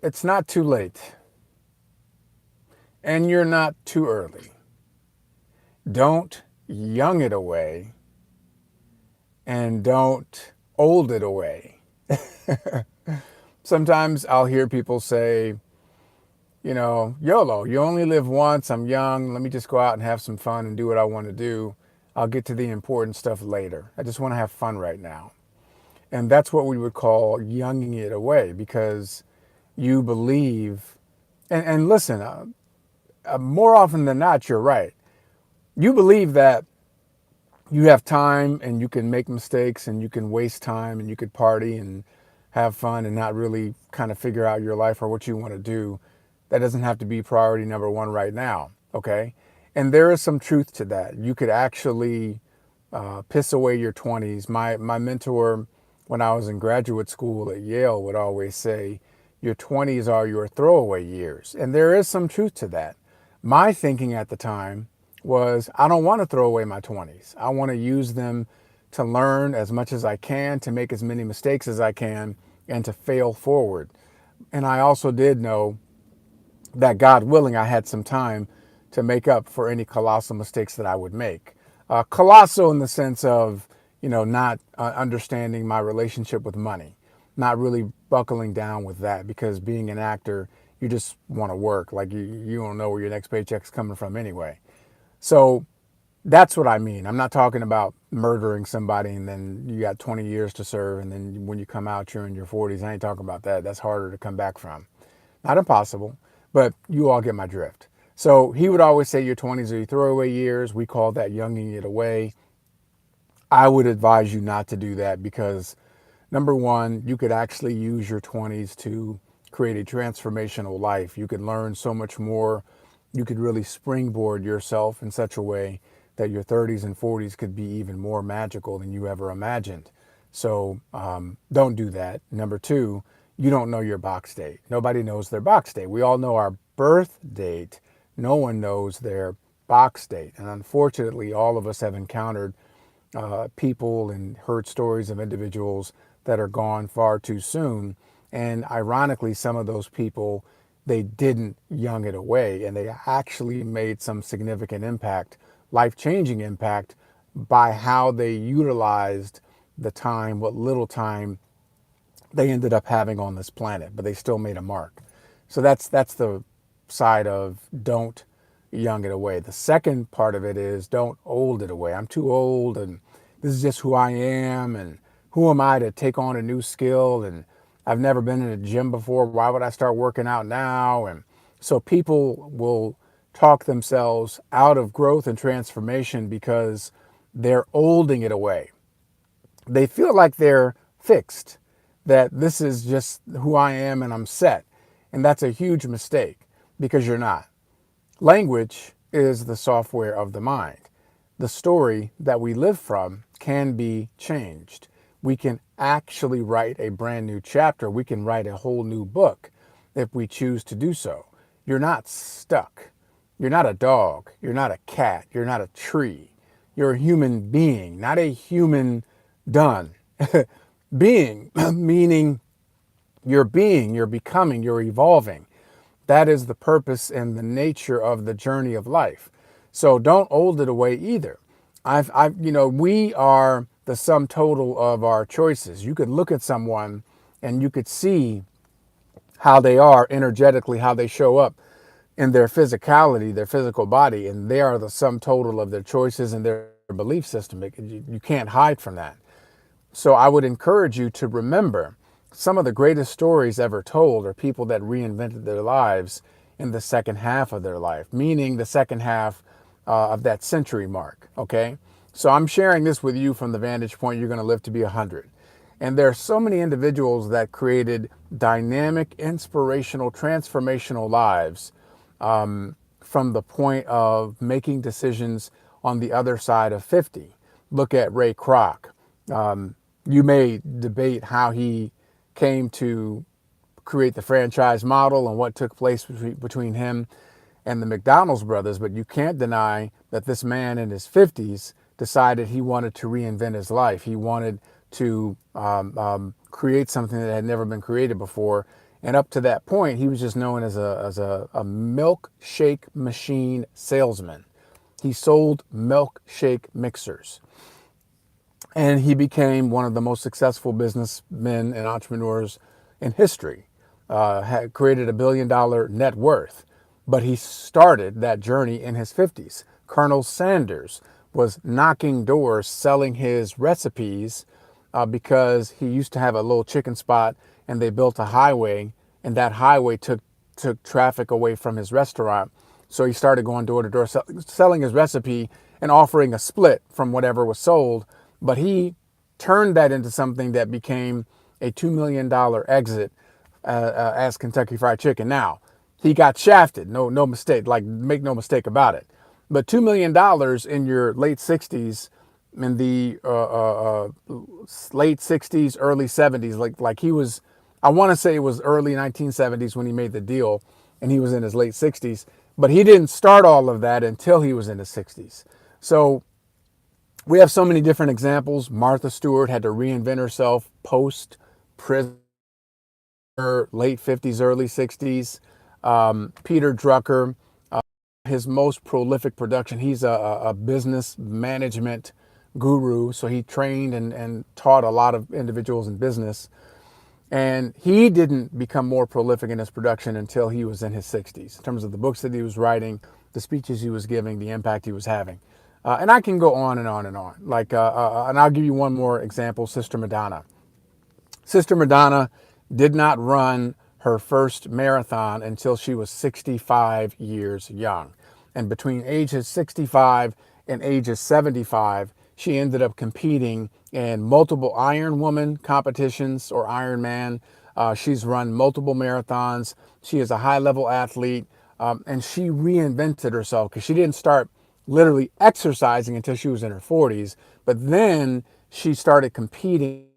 It's not too late, and you're not too early. Don't young it away, and don't old it away. Sometimes I'll hear people say, YOLO, you only live once. I'm young. Let me just go out and have some fun and do what I want to do. I'll get to the important stuff later. I just want to have fun right now. And that's what we would call younging it away because you believe, and listen, more often than not, you're right. You believe that you have time and you can make mistakes and you can waste time and you could party and have fun and not really kind of figure out your life or what you want to do. That doesn't have to be priority number one right now, okay? And there is some truth to that. You could actually piss away your 20s. My mentor, when I was in graduate school at Yale, would always say, your 20s are your throwaway years. And there is some truth to that. My thinking at the time was, I don't want to throw away my 20s. I want to use them to learn as much as I can, to make as many mistakes as I can, and to fail forward. And I also did know that, God willing, I had some time to make up for any colossal mistakes that I would make. Colossal in the sense of, not understanding my relationship with money, not really buckling down with that, because being an actor, you just want to work. Like you don't know where your next paycheck's coming from anyway. So that's what I mean. I'm not talking about murdering somebody and then you got 20 years to serve and then when you come out, you're in your 40s. I ain't talking about that. That's harder to come back from. Not impossible, but you all get my drift. So he would always say your 20s are your throwaway years. We call that younging it away. I would advise you not to do that because, number one, you could actually use your 20s to create a transformational life. You could learn so much more. You could really springboard yourself in such a way that your 30s and 40s could be even more magical than you ever imagined. So don't do that. Number two, you don't know your box date. Nobody knows their box date. We all know our birth date. No one knows their box date. And unfortunately, all of us have encountered people and heard stories of individuals that are gone far too soon. And ironically, some of those people, they didn't young it away and they actually made some significant impact, life-changing impact, by how they utilized the time, what little time they ended up having on this planet, but they still made a mark. So that's the side of don't young it away. The second part of it is don't old it away. I'm too old and this is just who I am and who am I to take on a new skill, and I've never been in a gym before. Why would I start working out now? And so people will talk themselves out of growth and transformation because they're olding it away. They feel like they're fixed, that this is just who I am and I'm set. And that's a huge mistake because you're not. Language is the software of the mind. The story that we live from can be changed. We can actually write a brand new chapter. We can write a whole new book if we choose to do so. You're not stuck. You're not a dog. You're not a cat. You're not a tree. You're a human being, not a human done. Being, meaning you're becoming, you're evolving. That is the purpose and the nature of the journey of life. So don't old it away either. We are the sum total of our choices. You could look at someone and you could see how they are energetically, how they show up in their physicality, their physical body, and they are the sum total of their choices and their belief system. You can't hide from that. So I would encourage you to remember some of the greatest stories ever told are people that reinvented their lives in the second half of their life, meaning the second half of that century mark, okay? So I'm sharing this with you from the vantage point you're going to live to be 100. And there are so many individuals that created dynamic, inspirational, transformational lives from the point of making decisions on the other side of 50. Look at Ray Kroc. You may debate how he came to create the franchise model and what took place between him and the McDonald's brothers, but you can't deny that this man in his 50s decided he wanted to reinvent his life. He wanted to create something that had never been created before, And up to that point, he was just known as a milkshake machine salesman. He sold milkshake mixers. And he became one of the most successful businessmen and entrepreneurs in history. Had created $1 billion net worth. But he started that journey in his 50s. Colonel Sanders was knocking doors selling his recipes because he used to have a little chicken spot, and they built a highway, and that highway took traffic away from his restaurant. So he started going door to door selling his recipe and offering a split from whatever was sold. But he turned that into something that became a $2 million exit as Kentucky Fried Chicken. Now, he got shafted, no mistake, like make no mistake about it. But $2 million in your late 60s, in the late 60s, early 70s, like he was, I want to say it was early 1970s when he made the deal, and he was in his late 60s. But he didn't start all of that until he was in his 60s. So we have so many different examples. Martha Stewart had to reinvent herself post-prison, late 50s, early 60s. Peter Drucker, his most prolific production, he's a business management guru. So he trained and taught a lot of individuals in business. And he didn't become more prolific in his production until he was in his 60s, in terms of the books that he was writing, the speeches he was giving, the impact he was having. And I can go on and on and on. And I'll give you one more example, Sister Madonna. Sister Madonna did not run her first marathon until she was 65 years young. And between ages 65 and ages 75, she ended up competing in multiple Iron Woman competitions or Iron Man. She's run multiple marathons. She is a high-level athlete, and she reinvented herself because she didn't start literally exercising until she was in her 40s, but then she started competing.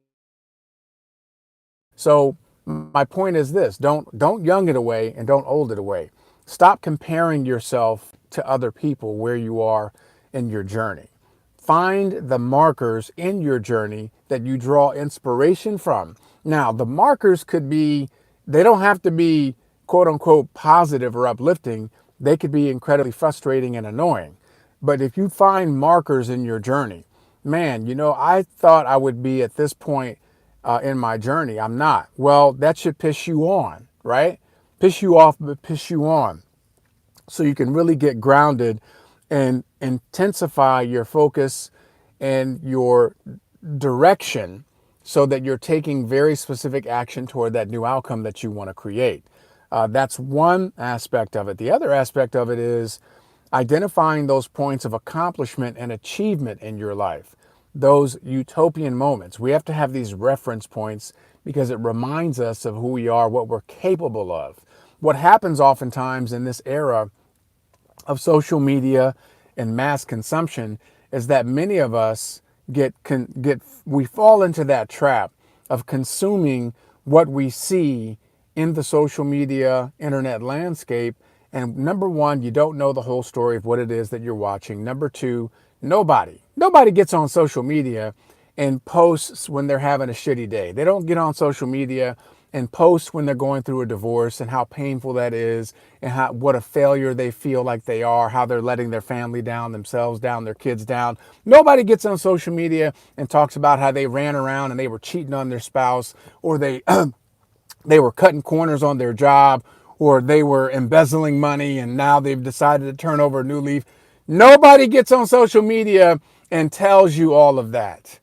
So my point is this: don't young it away and don't old it away. Stop comparing yourself to other people where you are in your journey. Find the markers in your journey that you draw inspiration from. Now, the markers could be, they don't have to be quote unquote positive or uplifting. They could be incredibly frustrating and annoying. But if you find markers in your journey, man, I thought I would be at this point in my journey. I'm not. Well, that should piss you on, right? Piss you off, but piss you on. So you can really get grounded and intensify your focus and your direction so that you're taking very specific action toward that new outcome that you want to create. That's one aspect of it. The other aspect of it is identifying those points of accomplishment and achievement in your life, those utopian moments. We have to have these reference points because it reminds us of who we are, what we're capable of. What happens oftentimes in this era of social media and mass consumption is that many of us we fall into that trap of consuming what we see in the social media, internet landscape. And number one, you don't know the whole story of what it is that you're watching. Number two, nobody gets on social media and posts when they're having a shitty day. They don't get on social media and post when they're going through a divorce and how painful that is and what a failure they feel like they are, how they're letting their family down, themselves down, their kids down. Nobody gets on social media and talks about how they ran around and they were cheating on their spouse, or they they were cutting corners on their job, or they were embezzling money and now they've decided to turn over a new leaf. Nobody gets on social media and tells you all of that.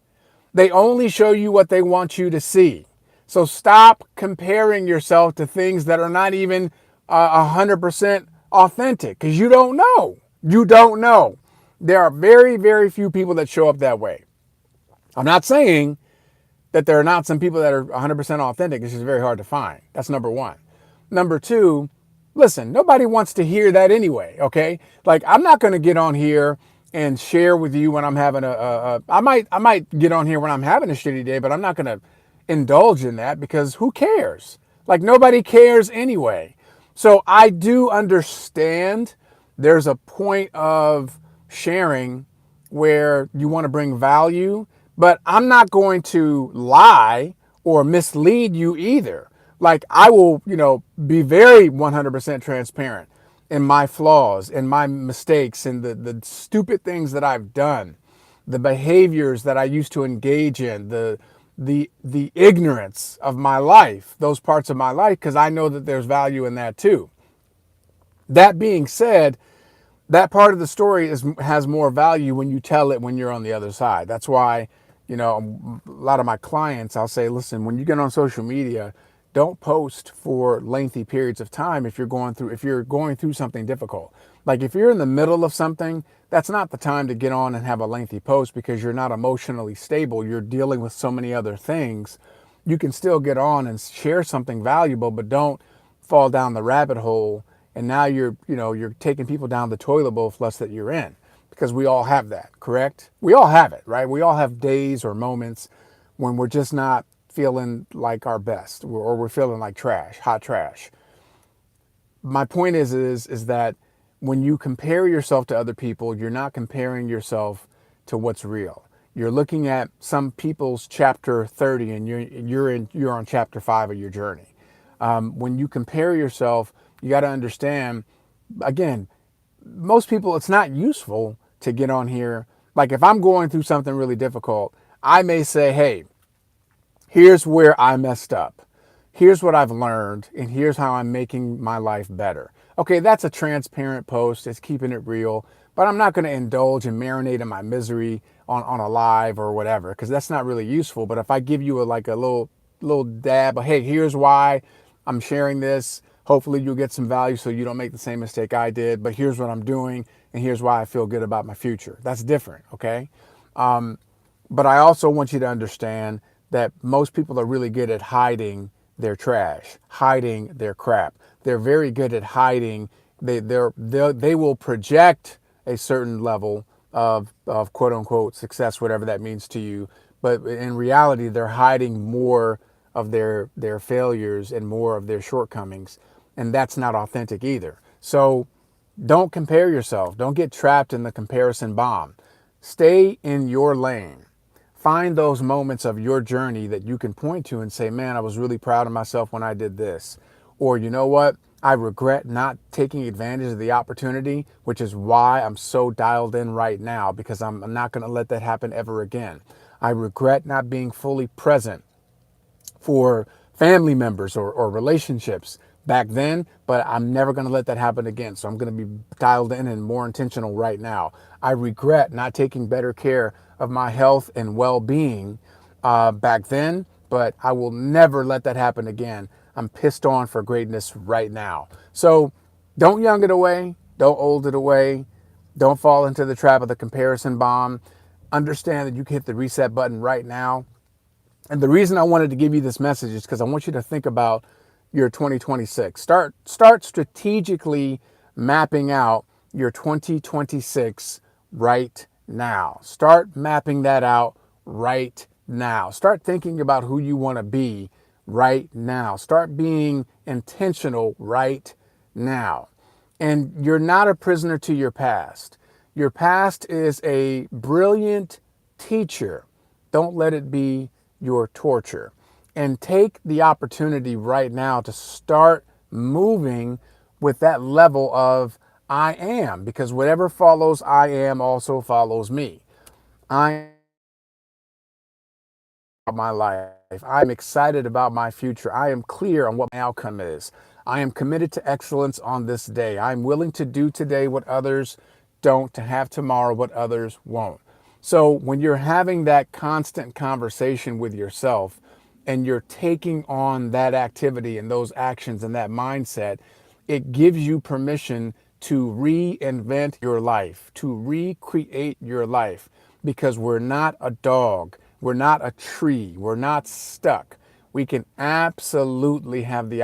They only show you what they want you to see. So stop comparing yourself to things that are not even 100% authentic, because you don't know. You don't know. There are very, very few people that show up that way. I'm not saying that there are not some people that are 100% authentic. It's just very hard to find. That's number one. Number two, listen, nobody wants to hear that anyway, okay? Like, I'm not going to get on here and share with you when I'm having I might get on here when I'm having a shitty day, but I'm not going to indulge in that because who cares? Like, nobody cares anyway. So I do understand there's a point of sharing where you want to bring value, but I'm not going to lie or mislead you either. Like I will, be very 100% transparent in my flaws and my mistakes and the stupid things that I've done, the behaviors that I used to engage in, the ignorance of my life, those parts of my life, because I know that there's value in that too. That being said, that part of the story has more value when you tell it when you're on the other side. That's why, a lot of my clients, I'll say, listen, when you get on social media, don't post for lengthy periods of time if you're going through something difficult. Like if you're in the middle of something, that's not the time to get on and have a lengthy post because you're not emotionally stable. You're dealing with so many other things. You can still get on and share something valuable, but don't fall down the rabbit hole. And now you're taking people down the toilet bowl flush that you're in, because we all have that, correct? We all have it, right? We all have days or moments when we're just not feeling like our best, or we're feeling like trash, hot trash. My point is that when you compare yourself to other people, you're not comparing yourself to what's real. You're looking at some people's chapter 30 and you're on chapter 5 of your journey. When you compare yourself, you got to understand, again, most people, it's not useful to get on here. Like if I'm going through something really difficult, I may say, hey, here's where I messed up. Here's what I've learned, and here's how I'm making my life better. Okay, that's a transparent post. It's keeping it real, but I'm not going to indulge and marinate in my misery on a live or whatever, because that's not really useful. But if I give you like a little dab of, hey, here's why I'm sharing this. Hopefully you'll get some value so you don't make the same mistake I did. But here's what I'm doing, and here's why I feel good about my future. That's different, okay? But I also want you to understand that most people are really good at hiding their trash, hiding their crap. They're very good at hiding. They will project a certain level of quote unquote success, whatever that means to you. But in reality, they're hiding more of their failures and more of their shortcomings. And that's not authentic either. So don't compare yourself. Don't get trapped in the comparison bomb. Stay in your lane. Find those moments of your journey that you can point to and say, man, I was really proud of myself when I did this. Or, you know what? I regret not taking advantage of the opportunity, which is why I'm so dialed in right now, because I'm not going to let that happen ever again. I regret not being fully present for family members or relationships back then, but I'm never going to let that happen again. So I'm going to be dialed in and more intentional right now. I regret not taking better care of my health and well-being back then, but I will never let that happen again. I'm pissed on for greatness right now. So don't young it away. Don't old it away. Don't fall into the trap of the comparison bomb. Understand that you can hit the reset button right now. And the reason I wanted to give you this message is because I want you to think about your 2026. Start strategically mapping out your 2026 right now. Start mapping that out right now. Start thinking about who you want to be right now. Start being intentional right now. And you're not a prisoner to your past. Your past is a brilliant teacher. Don't let it be your torture. And take the opportunity right now to start moving with that level of I am, because whatever follows I am also follows me. I am my life. I'm excited about my future. I am clear on what my outcome is. I am committed to excellence on this day. I'm willing to do today what others don't, to have tomorrow what others won't. So when you're having that constant conversation with yourself and you're taking on that activity and those actions and that mindset, it gives you permission to reinvent your life, to recreate your life, because we're not a dog. We're not a tree. We're not stuck. We can absolutely have the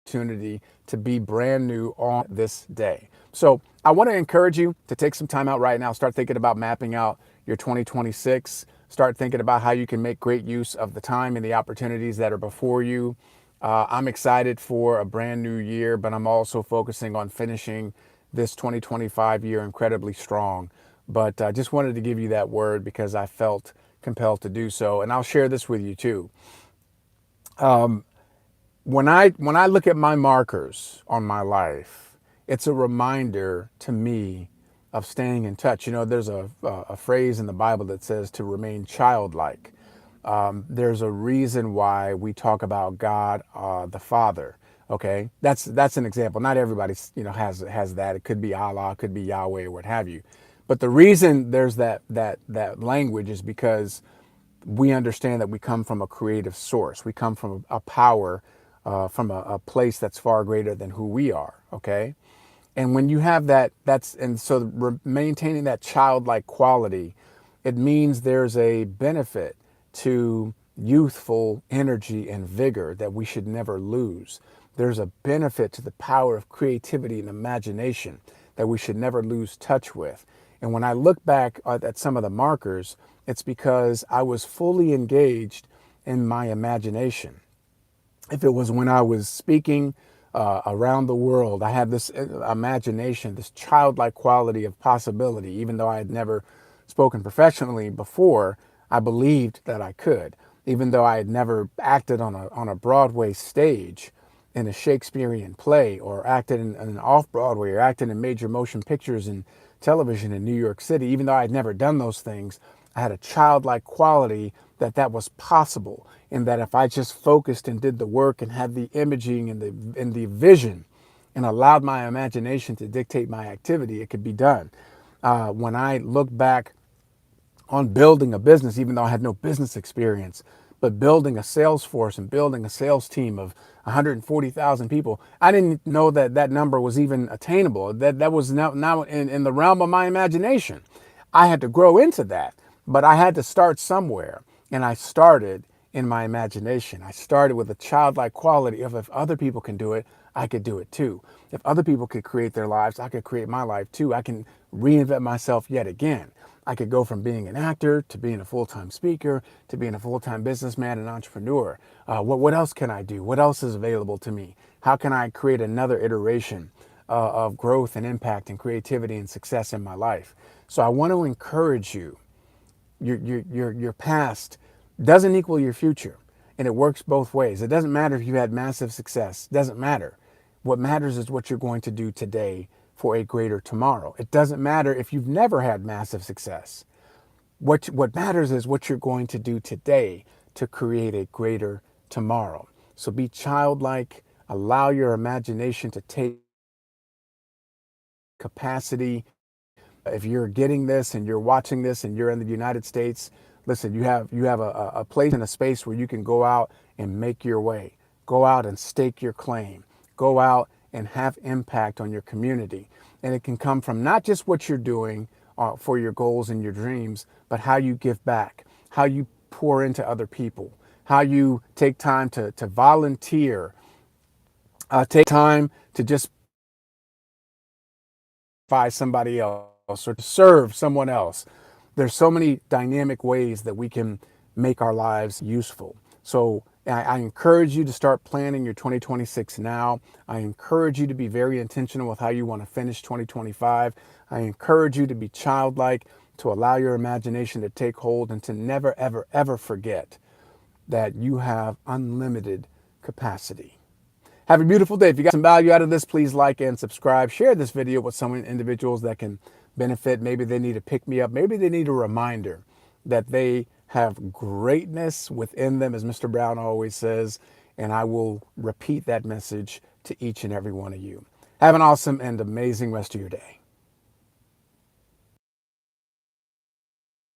opportunity to be brand new on this day. So I want to encourage you to take some time out right now. Start thinking about mapping out your 2026. Start thinking about how you can make great use of the time and the opportunities that are before you. I'm excited for a brand new year, but I'm also focusing on finishing this 2025 year incredibly strong. But I just wanted to give you that word because I felt compelled to do so. And I'll share this with you too. When I look at my markers on my life, it's a reminder to me of staying in touch. You know, there's a phrase in the Bible that says to remain childlike. There's a reason why we talk about God the Father. Okay, that's an example. Not everybody has that. It could be Allah, it could be Yahweh, or what have you. But the reason there's that language is because we understand that we come from a creative source. We come from a power, from a place that's far greater than who we are. Okay, and when you have that, and so maintaining that childlike quality, it means there's a benefit to youthful energy and vigor that we should never lose. There's a benefit to the power of creativity and imagination that we should never lose touch with. And when I look back at some of the markers, it's because I was fully engaged in my imagination. If it was when I was speaking around the world, I had this imagination, this childlike quality of possibility. Even though I had never spoken professionally before, I believed that I could. Even though I had never acted on a Broadway stage in a Shakespearean play, or acted in an off-Broadway, or acted in major motion pictures and television in New York City, even though I had never done those things, I had a childlike quality that was possible, and that if I just focused and did the work and had the imaging and the vision and allowed my imagination to dictate my activity, it could be done. When I look back on building a business, even though I had no business experience, but building a sales force and building a sales team of 140,000 people, I didn't know that that number was even attainable. That was now in the realm of my imagination. I had to grow into that, but I had to start somewhere. And I started in my imagination. I started with a childlike quality of, if other people can do it, I could do it too. If other people could create their lives, I could create my life too. I can reinvent myself yet again. I could go from being an actor to being a full-time speaker to being a full-time businessman and entrepreneur. What else can I do? What else is available to me? How can I create another iteration of growth and impact and creativity and success in my life? So I want to encourage you. Your past doesn't equal your future, and it works both ways. It doesn't matter if you had massive success. It doesn't matter. What matters is what you're going to do today for a greater tomorrow. It doesn't matter if you've never had massive success. What matters is what you're going to do today to create a greater tomorrow. So be childlike, allow your imagination to take capacity. If you're getting this and you're watching this and you're in the United States, listen, you have a place and a space where you can go out and make your way. Go out and stake your claim. Go out and have impact on your community. And it can come from not just what you're doing for your goals and your dreams, but how you give back, how you pour into other people, how you take time to volunteer, take time to just by somebody else or to serve someone else. There's so many dynamic ways that we can make our lives useful. So I encourage you to start planning your 2026 now. I encourage you to be very intentional with how you want to finish 2025. I encourage you to be childlike, to allow your imagination to take hold, and to never, ever, ever forget that you have unlimited capacity. Have a beautiful day. If you got some value out of this, please like and subscribe. Share this video with some individuals that can benefit. Maybe they need a pick me up. Maybe they need a reminder that they have greatness within them, as Mr. Brown always says. And I will repeat that message to each and every one of you. Have an awesome and amazing rest of your day.